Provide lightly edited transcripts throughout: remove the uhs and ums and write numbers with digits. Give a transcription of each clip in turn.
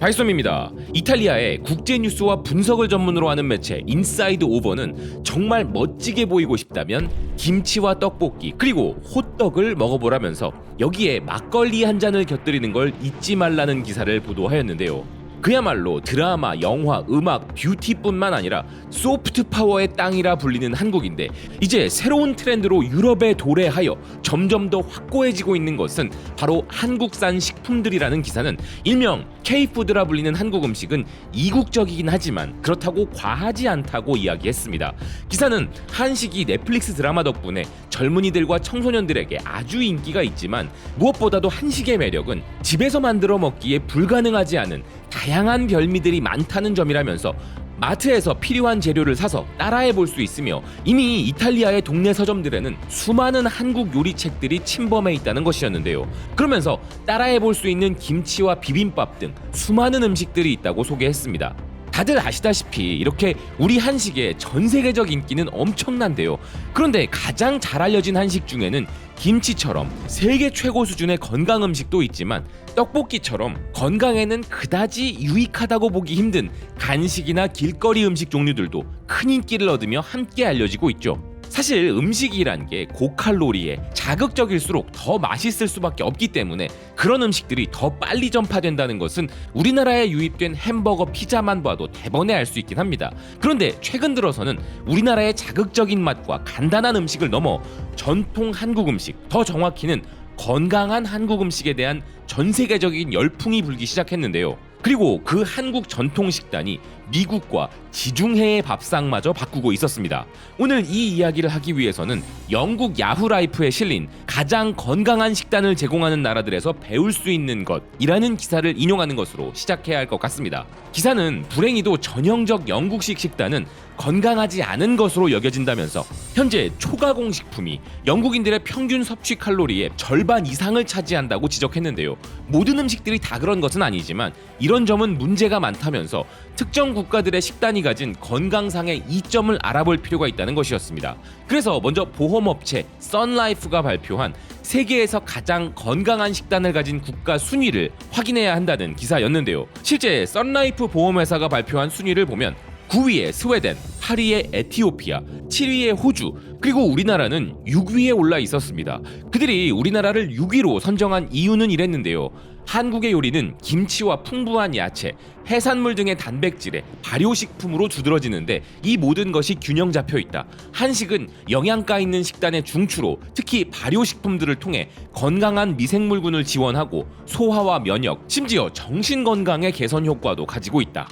발솜입니다. 이탈리아의 국제 뉴스와 분석을 전문으로 하는 매체 인사이드 오버는 정말 멋지게 보이고 싶다면 김치와 떡볶이 그리고 호떡을 먹어보라면서 여기에 막걸리 한 잔을 곁들이는 걸 잊지 말라는 기사를 보도하였는데요. 그야말로 드라마, 영화, 음악, 뷰티뿐만 아니라 소프트 파워의 땅이라 불리는 한국인데 이제 새로운 트렌드로 유럽에 도래하여 점점 더 확고해지고 있는 것은 바로 한국산 식품들이라는 기사는 일명 K푸드라 불리는 한국 음식은 이국적이긴 하지만 그렇다고 과하지 않다고 이야기했습니다. 기사는 한식이 넷플릭스 드라마 덕분에 젊은이들과 청소년들에게 아주 인기가 있지만 무엇보다도 한식의 매력은 집에서 만들어 먹기에 불가능하지 않은 다양한 별미들이 많다는 점이라면서 마트에서 필요한 재료를 사서 따라해 볼 수 있으며 이미 이탈리아의 동네 서점들에는 수많은 한국 요리책들이 침범해 있다는 것이었는데요. 그러면서 따라해 볼 수 있는 김치와 비빔밥 등 수많은 음식들이 있다고 소개했습니다. 다들 아시다시피 이렇게 우리 한식의 전 세계적 인기는 엄청난데요. 그런데 가장 잘 알려진 한식 중에는 김치처럼 세계 최고 수준의 건강 음식도 있지만 떡볶이처럼 건강에는 그다지 유익하다고 보기 힘든 간식이나 길거리 음식 종류들도 큰 인기를 얻으며 함께 알려지고 있죠. 사실 음식이란 게 고칼로리에 자극적일수록 더 맛있을 수밖에 없기 때문에 그런 음식들이 더 빨리 전파된다는 것은 우리나라에 유입된 햄버거, 피자만 봐도 대번에 알 수 있긴 합니다. 그런데 최근 들어서는 우리나라의 자극적인 맛과 간단한 음식을 넘어 전통 한국 음식, 더 정확히는 건강한 한국 음식에 대한 전 세계적인 열풍이 불기 시작했는데요. 그리고 그 한국 전통 식단이 미국과 지중해의 밥상마저 바꾸고 있었습니다. 오늘 이 이야기를 하기 위해서는 영국 야후라이프에 실린 가장 건강한 식단을 제공하는 나라들에서 배울 수 있는 것이라는 기사를 인용하는 것으로 시작해야 할 것 같습니다. 기사는 불행히도 전형적 영국식 식단은 건강하지 않은 것으로 여겨진다면서 현재 초가공 식품이 영국인들의 평균 섭취 칼로리의 절반 이상을 차지한다고 지적했는데요. 모든 음식들이 다 그런 것은 아니지만 이런 점은 문제가 많다면서 특정 국가들의 식단이 가진 건강상의 이점을 알아볼 필요가 있다는 것이었습니다. 그래서 먼저 보험업체 선라이프가 발표한 세계에서 가장 건강한 식단을 가진 국가 순위를 확인해야 한다는 기사였는데요. 실제 선라이프 보험회사가 발표한 순위를 보면 9위에 스웨덴, 8위에 에티오피아, 7위에 호주, 그리고 우리나라는 6위에 올라 있었습니다. 그들이 우리나라를 6위로 선정한 이유는 이랬는데요. 한국의 요리는 김치와 풍부한 야채, 해산물 등의 단백질에 발효식품으로 두드러지는데 이 모든 것이 균형 잡혀 있다. 한식은 영양가 있는 식단의 중추로 특히 발효식품들을 통해 건강한 미생물군을 지원하고 소화와 면역, 심지어 정신 건강의 개선 효과도 가지고 있다.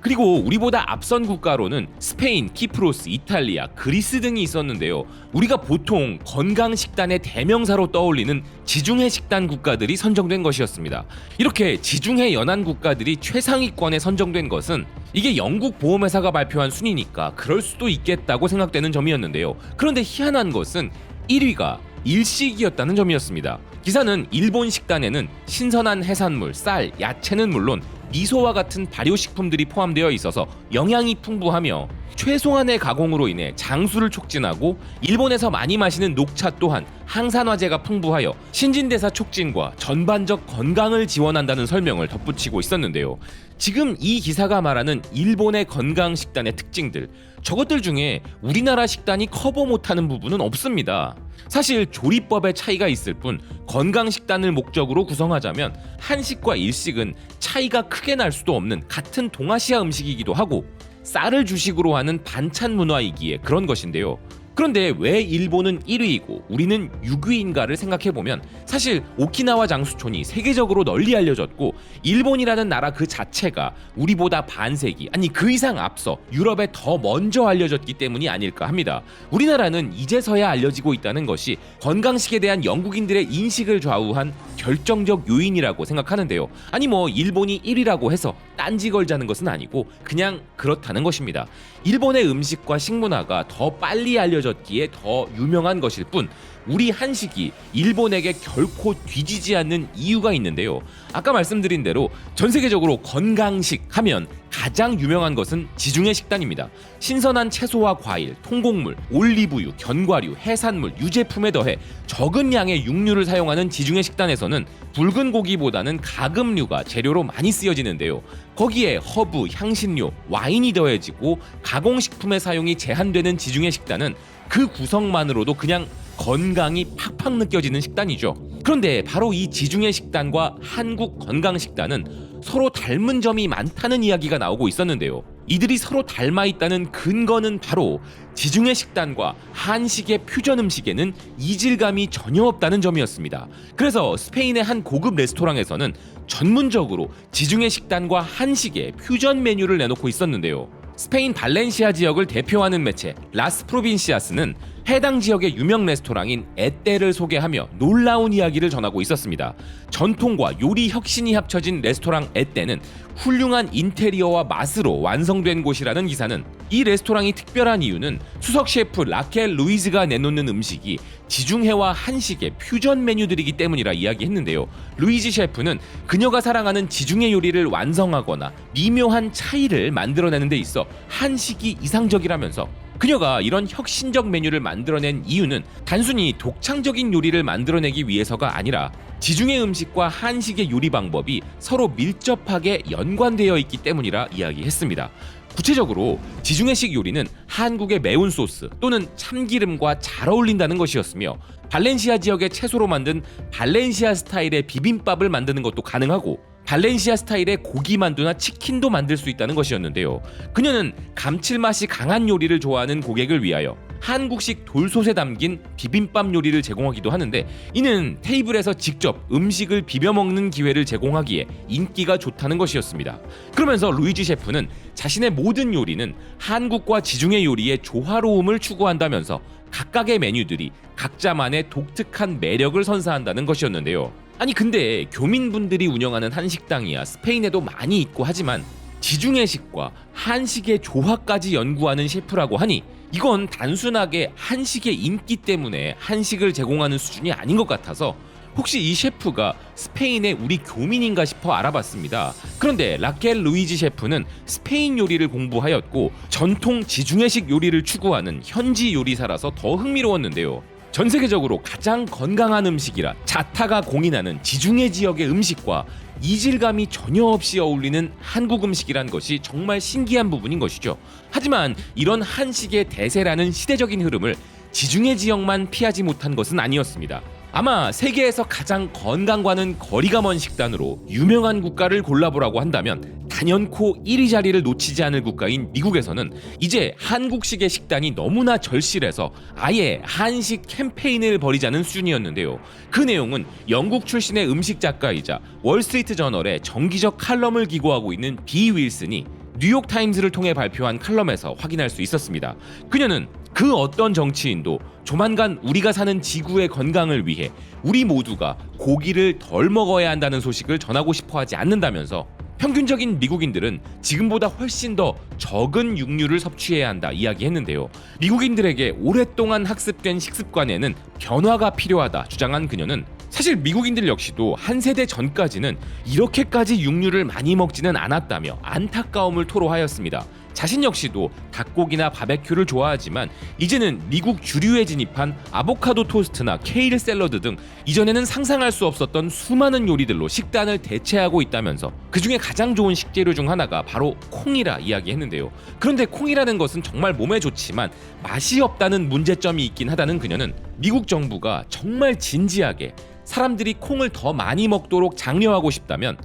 그리고 우리보다 앞선 국가로는 스페인, 키프로스, 이탈리아, 그리스 등이 있었는데요. 우리가 보통 건강 식단의 대명사로 떠올리는 지중해 식단 국가들이 선정된 것이었습니다. 이렇게 지중해 연안 국가들이 최상위권에 선정된 것은 이게 영국 보험회사가 발표한 순위니까 그럴 수도 있겠다고 생각되는 점이었는데요. 그런데 희한한 것은 1위가 일식이었다는 점이었습니다. 기사는 일본 식단에는 신선한 해산물, 쌀, 야채는 물론 미소와 같은 발효식품들이 포함되어 있어서 영양이 풍부하며 최소한의 가공으로 인해 장수를 촉진하고 일본에서 많이 마시는 녹차 또한 항산화제가 풍부하여 신진대사 촉진과 전반적 건강을 지원한다는 설명을 덧붙이고 있었는데요. 지금 이 기사가 말하는 일본의 건강 식단의 특징들, 저것들 중에 우리나라 식단이 커버 못하는 부분은 없습니다. 사실 조리법의 차이가 있을 뿐 건강 식단을 목적으로 구성하자면 한식과 일식은 차이가 크게 날 수도 없는 같은 동아시아 음식이기도 하고 쌀을 주식으로 하는 반찬 문화이기에 그런 것인데요. 그런데 왜 일본은 1위이고 우리는 6위인가를 생각해보면 사실 오키나와 장수촌이 세계적으로 널리 알려졌고 일본이라는 나라 그 자체가 우리보다 반세기 아니 그 이상 앞서 유럽에 더 먼저 알려졌기 때문이 아닐까 합니다. 우리나라는 이제서야 알려지고 있다는 것이 건강식에 대한 영국인들의 인식을 좌우한 결정적 요인이라고 생각하는데요. 아니 일본이 1위라고 해서 딴지 걸자는 것은 아니고 그냥 그렇다는 것입니다. 일본의 음식과 식문화가 더 빨리 알려졌기에 더 유명한 것일 뿐 우리 한식이 일본에게 결코 뒤지지 않는 이유가 있는데요. 아까 말씀드린 대로 전 세계적으로 건강식 하면 가장 유명한 것은 지중해 식단입니다. 신선한 채소와 과일, 통곡물, 올리브유, 견과류, 해산물, 유제품에 더해 적은 양의 육류를 사용하는 지중해 식단에서는 붉은 고기보다는 가금류가 재료로 많이 쓰여지는데요. 거기에 허브, 향신료, 와인이 더해지고 가공식품의 사용이 제한되는 지중해 식단은 그 구성만으로도 그냥 건강이 팍팍 느껴지는 식단이죠. 그런데 바로 이 지중해 식단과 한국 건강 식단은 서로 닮은 점이 많다는 이야기가 나오고 있었는데요. 이들이 서로 닮아 있다는 근거는 바로 지중해 식단과 한식의 퓨전 음식에는 이질감이 전혀 없다는 점이었습니다. 그래서 스페인의 한 고급 레스토랑에서는 전문적으로 지중해 식단과 한식의 퓨전 메뉴를 내놓고 있었는데요. 스페인 발렌시아 지역을 대표하는 매체 라스 프로빈시아스는 해당 지역의 유명 레스토랑인 에떼를 소개하며 놀라운 이야기를 전하고 있었습니다. 전통과 요리 혁신이 합쳐진 레스토랑 에떼는 훌륭한 인테리어와 맛으로 완성된 곳이라는 기사는 이 레스토랑이 특별한 이유는 수석 셰프 라켈 루이즈가 내놓는 음식이 지중해와 한식의 퓨전 메뉴들이기 때문이라 이야기했는데요. 루이즈 셰프는 그녀가 사랑하는 지중해 요리를 완성하거나 미묘한 차이를 만들어내는 데 있어 한식이 이상적이라면서 그녀가 이런 혁신적 메뉴를 만들어낸 이유는 단순히 독창적인 요리를 만들어내기 위해서가 아니라 지중해 음식과 한식의 요리 방법이 서로 밀접하게 연관되어 있기 때문이라 이야기했습니다. 구체적으로 지중해식 요리는 한국의 매운 소스 또는 참기름과 잘 어울린다는 것이었으며 발렌시아 지역의 채소로 만든 발렌시아 스타일의 비빔밥을 만드는 것도 가능하고 발렌시아 스타일의 고기 만두나 치킨도 만들 수 있다는 것이었는데요. 그녀는 감칠맛이 강한 요리를 좋아하는 고객을 위하여 한국식 돌솥에 담긴 비빔밥 요리를 제공하기도 하는데 이는 테이블에서 직접 음식을 비벼 먹는 기회를 제공하기에 인기가 좋다는 것이었습니다. 그러면서 루이지 셰프는 자신의 모든 요리는 한국과 지중해 요리의 조화로움을 추구한다면서 각각의 메뉴들이 각자만의 독특한 매력을 선사한다는 것이었는데요. 아니 근데 교민분들이 운영하는 한식당이야 스페인에도 많이 있고 하지만 지중해식과 한식의 조화까지 연구하는 셰프라고 하니 이건 단순하게 한식의 인기 때문에 한식을 제공하는 수준이 아닌 것 같아서 혹시 이 셰프가 스페인의 우리 교민인가 싶어 알아봤습니다. 그런데 라켈 루이지 셰프는 스페인 요리를 공부하였고 전통 지중해식 요리를 추구하는 현지 요리사라서 더 흥미로웠는데요. 전 세계적으로 가장 건강한 음식이라 자타가 공인하는 지중해 지역의 음식과 이질감이 전혀 없이 어울리는 한국 음식이란 것이 정말 신기한 부분인 것이죠. 하지만 이런 한식의 대세라는 시대적인 흐름을 지중해 지역만 피하지 못한 것은 아니었습니다. 아마 세계에서 가장 건강과는 거리가 먼 식단으로 유명한 국가를 골라보라고 한다면 단연코 1위 자리를 놓치지 않을 국가인 미국에서는 이제 한국식의 식단이 너무나 절실해서 아예 한식 캠페인을 벌이자는 수준이었는데요. 그 내용은 영국 출신의 음식 작가이자 월스트리트 저널에 정기적 칼럼을 기고하고 있는 비 윌슨이 뉴욕타임스를 통해 발표한 칼럼에서 확인할 수 있었습니다. 그녀는 그 어떤 정치인도 조만간 우리가 사는 지구의 건강을 위해 우리 모두가 고기를 덜 먹어야 한다는 소식을 전하고 싶어 하지 않는다면서 평균적인 미국인들은 지금보다 훨씬 더 적은 육류를 섭취해야 한다 이야기했는데요. 미국인들에게 오랫동안 학습된 식습관에는 변화가 필요하다 주장한 그녀는 사실 미국인들 역시도 한 세대 전까지는 이렇게까지 육류를 많이 먹지는 않았다며 안타까움을 토로하였습니다. 자신 역시도 닭고기나 바베큐를 좋아하지만 이제는 미국 주류에 진입한 아보카도 토스트나 케일 샐러드 등 이전에는 상상할 수 없었던 수많은 요리들로 식단을 대체하고 있다면서 그중에 가장 좋은 식재료 중 하나가 바로 콩이라 이야기했는데요. 그런데 콩이라는 것은 정말 몸에 좋지만 맛이 없다는 문제점이 있긴 하다는 그녀는 미국 정부가 정말 진지하게 사람들이 콩을 더 많이 먹도록 장려하고 싶다면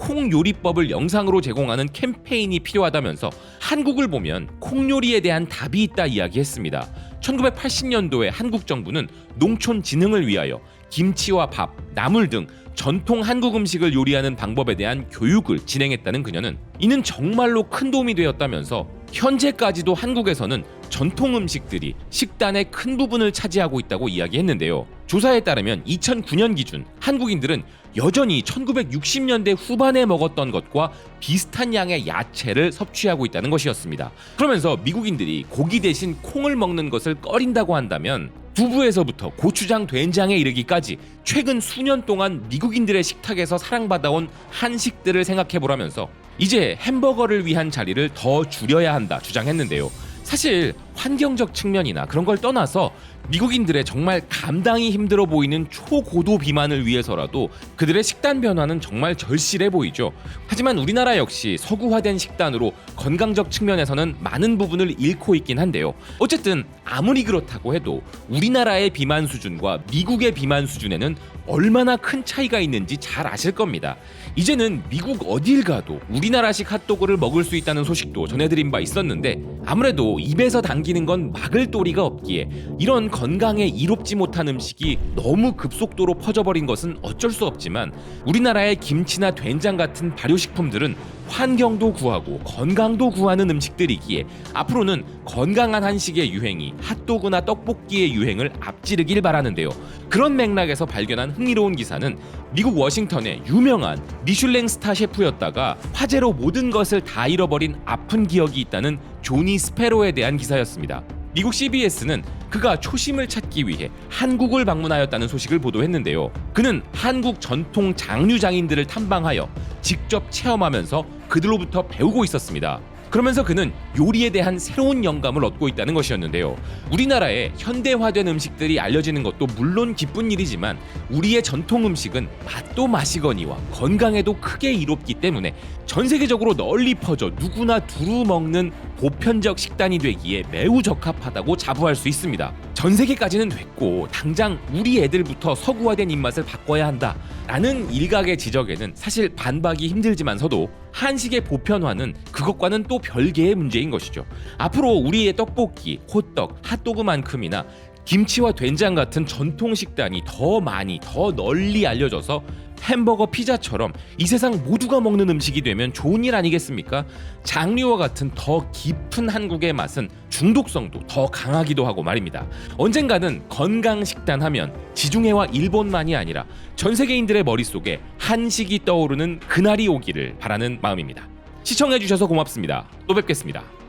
콩 요리법을 영상으로 제공하는 캠페인이 필요하다면서 한국을 보면 콩 요리에 대한 답이 있다 이야기했습니다. 1980년도에 한국 정부는 농촌 진흥을 위하여 김치와 밥, 나물 등 전통 한국 음식을 요리하는 방법에 대한 교육을 진행했다는 그녀는 이는 정말로 큰 도움이 되었다면서 현재까지도 한국에서는 전통 음식들이 식단의 큰 부분을 차지하고 있다고 이야기했는데요. 조사에 따르면 2009년 기준 한국인들은 여전히 1960년대 후반에 먹었던 것과 비슷한 양의 야채를 섭취하고 있다는 것이었습니다. 그러면서 미국인들이 고기 대신 콩을 먹는 것을 꺼린다고 한다면 두부에서부터 고추장, 된장에 이르기까지 최근 수년 동안 미국인들의 식탁에서 사랑받아온 한식들을 생각해보라면서 이제 햄버거를 위한 자리를 더 줄여야 한다 주장했는데요. 사실 환경적 측면이나 그런 걸 떠나서 미국인들의 정말 감당이 힘들어 보이는 초고도 비만을 위해서라도 그들의 식단 변화는 정말 절실해 보이죠. 하지만 우리나라 역시 서구화된 식단으로 건강적 측면에서는 많은 부분을 잃고 있긴 한데요. 어쨌든 아무리 그렇다고 해도 우리나라의 비만 수준과 미국의 비만 수준에는 얼마나 큰 차이가 있는지 잘 아실 겁니다. 이제는 미국 어딜 가도 우리나라식 핫도그를 먹을 수 있다는 소식도 전해드린 바 있었는데 아무래도 입에서 당기는 건 막을 도리가 없기에 이런 건강에 이롭지 못한 음식이 너무 급속도로 퍼져버린 것은 어쩔 수 없지만 우리나라의 김치나 된장 같은 발효식품들은 환경도 구하고 건강도 구하는 음식들이기에 앞으로는 건강한 한식의 유행이 핫도그나 떡볶이의 유행을 앞지르길 바라는데요. 그런 맥락에서 발견한 흥미로운 기사는 미국 워싱턴의 유명한 미슐랭 스타 셰프였다가 화재로 모든 것을 다 잃어버린 아픈 기억이 있다는 조니 스페로에 대한 기사였습니다. 미국 CBS는 그가 초심을 찾기 위해 한국을 방문하였다는 소식을 보도했는데요. 그는 한국 전통 장류 장인들을 탐방하여 직접 체험하면서 그들로부터 배우고 있었습니다. 그러면서 그는 요리에 대한 새로운 영감을 얻고 있다는 것이었는데요. 우리나라의 현대화된 음식들이 알려지는 것도 물론 기쁜 일이지만 우리의 전통 음식은 맛도 맛이거니와 건강에도 크게 이롭기 때문에 전 세계적으로 널리 퍼져 누구나 두루 먹는 보편적 식단이 되기에 매우 적합하다고 자부할 수 있습니다. 전 세계까지는 됐고 당장 우리 애들부터 서구화된 입맛을 바꿔야 한다라는 일각의 지적에는 사실 반박이 힘들지만서도 한식의 보편화는 그것과는 또 별개의 문제인 것이죠. 앞으로 우리의 떡볶이, 호떡, 핫도그만큼이나 김치와 된장 같은 전통 식단이 더 많이 더 널리 알려져서 햄버거, 피자처럼 이 세상 모두가 먹는 음식이 되면 좋은 일 아니겠습니까? 장류와 같은 더 깊은 한국의 맛은 중독성도 더 강하기도 하고 말입니다. 언젠가는 건강 식단 하면 지중해와 일본만이 아니라 전 세계인들의 머릿속에 한식이 떠오르는 그날이 오기를 바라는 마음입니다. 시청해주셔서 고맙습니다. 또 뵙겠습니다.